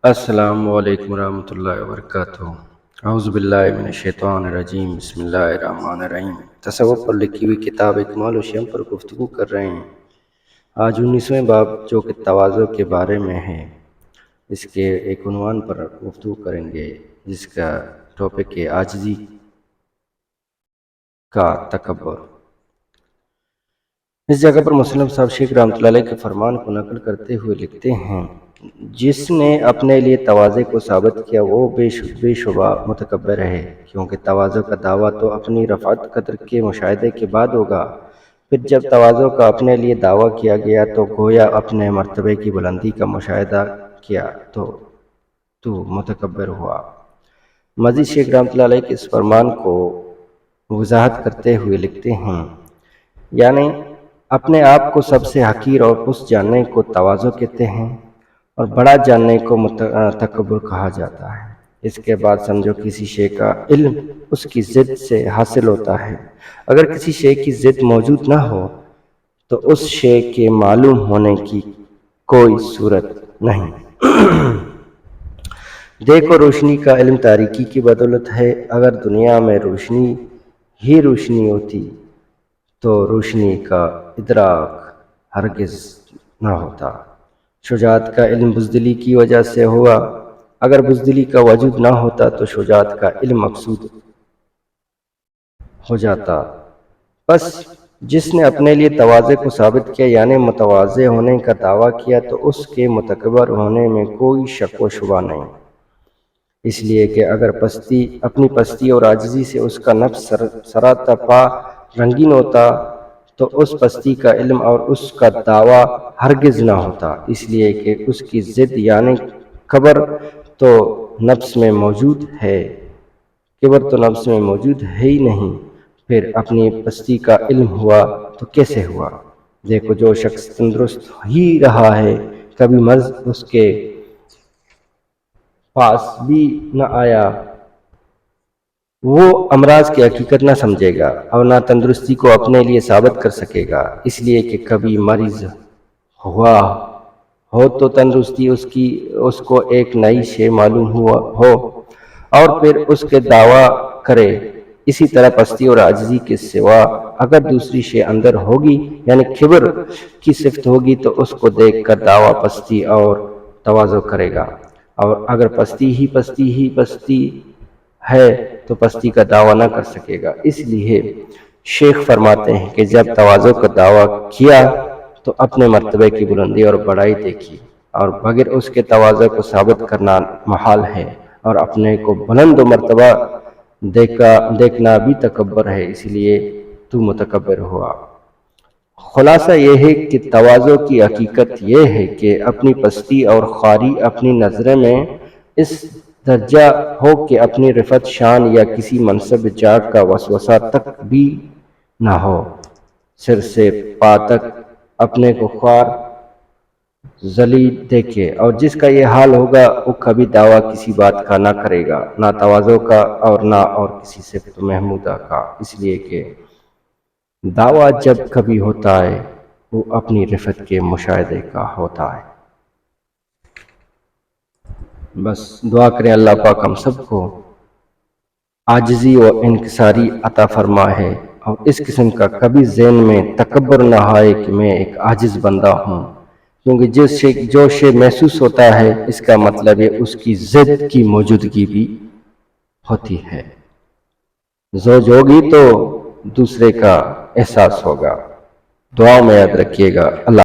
السلام علیکم ورحمۃ اللہ وبرکاتہ۔ اعوذ باللہ من الشیطان الرجیم، بسم اللہ الرحمن الرحیم۔ تصوف پر لکھی ہوئی کتاب اکمال الشیم پر گفتگو کر رہے ہیں۔ آج 19ویں باب جو کہ تواضع کے بارے میں ہے، اس کے ایک عنوان پر گفتگو کریں گے جس کا ٹاپک ہے عاجزی کا تکبر۔ اس جگہ پر مسلم صاحب شیخ رحمۃ اللہ علیہ کے فرمان کو نقل کرتے ہوئے لکھتے ہیں، جس نے اپنے لیے تواضع کو ثابت کیا وہ بے شبہ متکبر ہے، کیونکہ تواضع کا دعویٰ تو اپنی رفعت قدر کے مشاہدے کے بعد ہوگا۔ پھر جب تواضع کا اپنے لیے دعویٰ کیا گیا تو گویا اپنے مرتبے کی بلندی کا مشاہدہ کیا تو متکبر ہوا۔ مزید شیخ رحمۃ اللہ علیہ کے اس فرمان کو وضاحت کرتے ہوئے لکھتے ہیں، یعنی اپنے آپ کو سب سے حقیر اور پست جاننے کو تواضع کہتے ہیں، اور بڑا جاننے کو تکبر کہا جاتا ہے۔ اس کے بعد سمجھو کسی شے کا علم اس کی ضد سے حاصل ہوتا ہے۔ اگر کسی شے کی ضد موجود نہ ہو تو اس شے کے معلوم ہونے کی کوئی صورت نہیں۔ دیکھو، روشنی کا علم تاریکی کی بدولت ہے۔ اگر دنیا میں روشنی ہی روشنی ہوتی تو روشنی کا ادراک ہرگز نہ ہوتا۔ شجاعت کا علم بزدلی کی وجہ سے ہوا۔ اگر بزدلی کا وجود نہ ہوتا تو شجاعت کا علم مقصود ہو جاتا۔ بس جس نے اپنے لیے تواضع کو ثابت کیا، یعنی متواضع ہونے کا دعویٰ کیا، تو اس کے متکبر ہونے میں کوئی شک و شبہ نہیں، اس لیے کہ اگر اپنی پستی اور عاجزی سے اس کا نفس سراپا رنگین ہوتا تو اس پستی کا علم اور اس کا دعویٰ ہرگز نہ ہوتا، اس لیے کہ اس کی ضد یعنی کبر تو نفس میں موجود ہے ہی نہیں۔ پھر اپنی پستی کا علم ہوا تو کیسے ہوا؟ دیکھو، جو شخص تندرست ہی رہا ہے، کبھی مرض اس کے پاس بھی نہ آیا، وہ امراض کی حقیقت نہ سمجھے گا اور نہ تندرستی کو اپنے لیے ثابت کر سکے گا، اس لیے کہ کبھی مریض ہوا ہو تو تندرستی اس کو ایک نئی شے معلوم ہو اور پھر اس کے دعویٰ کرے۔ اسی طرح پستی اور عاجزی کے سوا اگر دوسری شے اندر ہوگی، یعنی کبر کی صفت ہوگی، تو اس کو دیکھ کر دعویٰ پستی اور تواضع کرے گا، اور اگر پستی ہے تو پستی کا دعویٰ نہ کر سکے گا۔ اس لیے شیخ فرماتے ہیں کہ جب تواضع کا دعویٰ کیا تو اپنے مرتبے کی بلندی اور بڑائی دیکھی، اور بغیر اس کے تواضع کو ثابت کرنا محال ہے، اور اپنے کو بلند و مرتبہ دیکھنا بھی تکبر ہے، اس لیے تو متکبر ہوا۔ خلاصہ یہ ہے کہ تواضع کی حقیقت یہ ہے کہ اپنی پستی اور خواری اپنی نظر میں اس درجہ ہو کہ اپنی رفعت شان یا کسی منصب جاہ کا وسوسہ تک بھی نہ ہو، سر سے پا تک اپنے کو خوار ذلیل دیکھے، اور جس کا یہ حال ہوگا وہ کبھی دعویٰ کسی بات کا نہ کرے گا، نہ تواضع کا اور نہ اور کسی صفت محمودہ کا، اس لیے کہ دعویٰ جب کبھی ہوتا ہے وہ اپنی رفعت کے مشاہدے کا ہوتا ہے۔ بس دعا کریں اللہ پاک ہم سب کو عاجزی و انکساری عطا فرمائے، اور اس قسم کا کبھی ذہن میں تکبر نہ آئے کہ میں ایک عاجز بندہ ہوں، کیونکہ جو شے محسوس ہوتا ہے اس کا مطلب ہے اس کی ضد کی موجودگی بھی ہوتی ہے۔ زوج ہوگی تو دوسرے کا احساس ہوگا۔ دعا میں یاد رکھیے گا۔ اللہ